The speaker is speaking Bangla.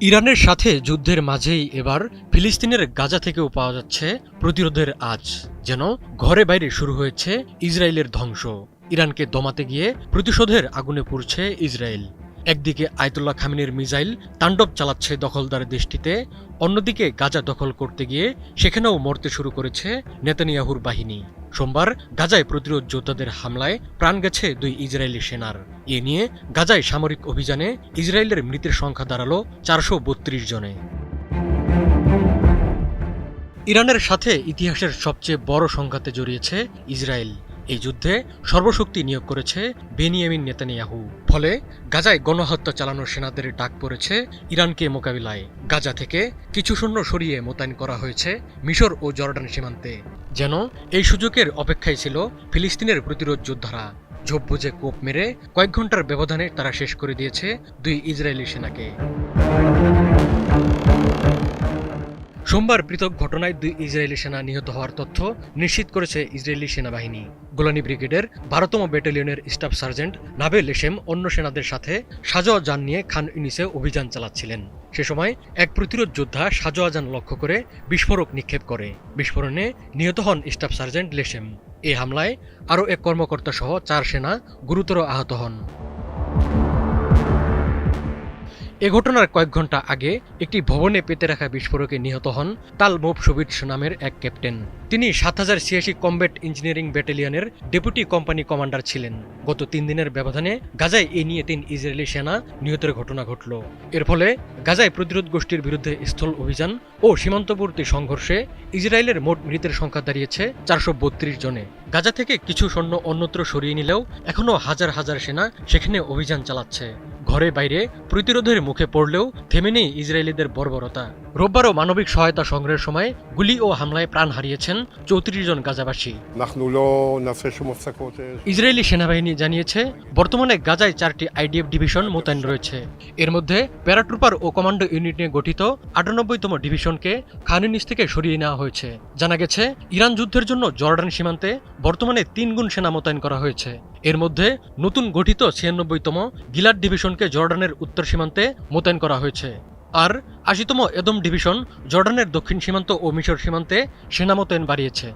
ইরানের সাথে যুদ্ধের মাঝেই এবার ফিলিস্তিনের গাজা থেকেও পাওয়া যাচ্ছে প্রতিরোধের আঁচ। যেন ঘরে বাইরে শুরু হয়েছে ইসরায়েলের ধ্বংস। ইরানকে দমাতে গিয়ে প্রতিশোধের আগুনে পুড়ছে ইসরায়েল। একদিকে আয়াতুল্লাহ খামেনির মিসাইল তাণ্ডব চালাচ্ছে দখলদার দেশটিতে, অন্যদিকে গাজা দখল করতে গিয়ে সেখানেও মরতে শুরু করেছে নেতানিয়াহুর বাহিনী। সোমবার গাজায় প্রতিরোধ যোদ্ধাদের হামলায় প্রাণ গেছে 2 ইসরায়েলি সেনার। এ নিয়ে গাজায় সামরিক অভিযানে ইসরায়েলের মৃতের সংখ্যা দাঁড়ালো 432 জনে। ইরানের সাথে ইতিহাসের সবচেয়ে বড় সংঘাতে জড়িয়েছে ইসরায়েল। এই যুদ্ধে সর্বশক্তি নিয়োগ করেছে বেনিয়ামিন নেতানিয়াহু। ফলে গাজায় গণহত্যা চালানোর সেনাদের ডাক পড়েছে ইরানকে মোকাবিলায়। গাজা থেকে কিছু সৈন্য সরিয়ে মোতায়েন করা হয়েছে মিশর ও জর্ডান সীমান্তে। যেন এই সুযোগের অপেক্ষায় ছিল ফিলিস্তিনের প্রতিরোধ যোদ্ধারা। ঝোপ বুঝে কোপ মেরে কয়েক ঘন্টার ব্যবধানে তারা শেষ করে দিয়েছে 2 ইসরায়েলি সেনাকে। সোমবার পৃথক ঘটনায় 2 ইসরায়েলি সেনা নিহত হওয়ার তথ্য নিশ্চিত করেছে ইসরায়েলি সেনাবাহিনী। গোলানি ব্রিগেডের 12তম ব্যাটালিয়নের স্টাফ সার্জেন্ট নাবে লেশেম অন্য সেনাদের সাথে সাজোয়া যান নিয়ে খান ইউনিসে অভিযান চালাচ্ছিলেন। সে সময় এক প্রতিরোধ যোদ্ধা সাজোয়া যান লক্ষ্য করে বিস্ফোরক নিক্ষেপ করে। বিস্ফোরণে নিহত হন স্টাফ সার্জেন্ট লেশেম। এই হামলায় আরও এক কর্মকর্তা সহ 4 সেনা গুরুতর আহত হন। এ ঘটনার কয়েক ঘন্টা আগে একটি ভবনে পেতে রাখা বিস্ফোরকে নিহত হন তাল মোভশোভিটস নামের এক ক্যাপ্টেন। তিনি 7086 কমব্যাট ইঞ্জিনিয়ারিং ব্যাটালিয়নের ডেপুটি কোম্পানি কমান্ডার ছিলেন। গত 3 দিনের ব্যবধানে গাজায় এ নিয়ে 3 ইসরায়েলি সেনা নিহতের ঘটনা ঘটল। এর ফলে গাজায় প্রতিরোধ গোষ্ঠীর বিরুদ্ধে স্থল অভিযান ও সীমান্তবর্তী সংঘর্ষে ইসরায়েলের মোট মৃতের সংখ্যা দাঁড়িয়েছে 432 জনে। গাজা থেকে কিছু সৈন্য অন্যত্র সরিয়ে নিলেও এখনও হাজার হাজার সেনা সেখানে অভিযান চালাচ্ছে। ঘরে বাইরে প্রতিরোধের মুখে পড়লেও থেমে নেই ইসরায়েলিদের বর্বরতা। রোববারও মানবিক সহায়তা সংগ্রহের সময় গুলি ও হামলায় প্রাণ হারিয়েছেন 34 জন গাজাবাসী। ইসরায়েলি সেনাবাহিনী জানিয়েছে বর্তমানে গাজায় 4টি আইডিএফ ডিভিশন মোতায়েন রয়েছে। এর মধ্যে প্যারাট্রুপার ও কমান্ডো ইউনিট নিয়ে গঠিত 98তম ডিভিশনকে খান ইউনিস থেকে সরিয়ে নেওয়া হয়েছে। জানা গেছে ইরান যুদ্ধের জন্য জর্ডান সীমান্তে বর্তমানে 3 গুণ সেনা মোতায়েন করা হয়েছে। এর মধ্যে নতুন গঠিত 96তম গিলাড ডিভিশনকে জর্ডানের উত্তর সীমান্তে মোতায়েন করা হয়েছে। আর 80তম এদম ডিভিশন জর্ডানের দক্ষিণ সীমান্ত ও মিশর সীমান্তে সেনা মোতায়েন বাড়িয়েছে।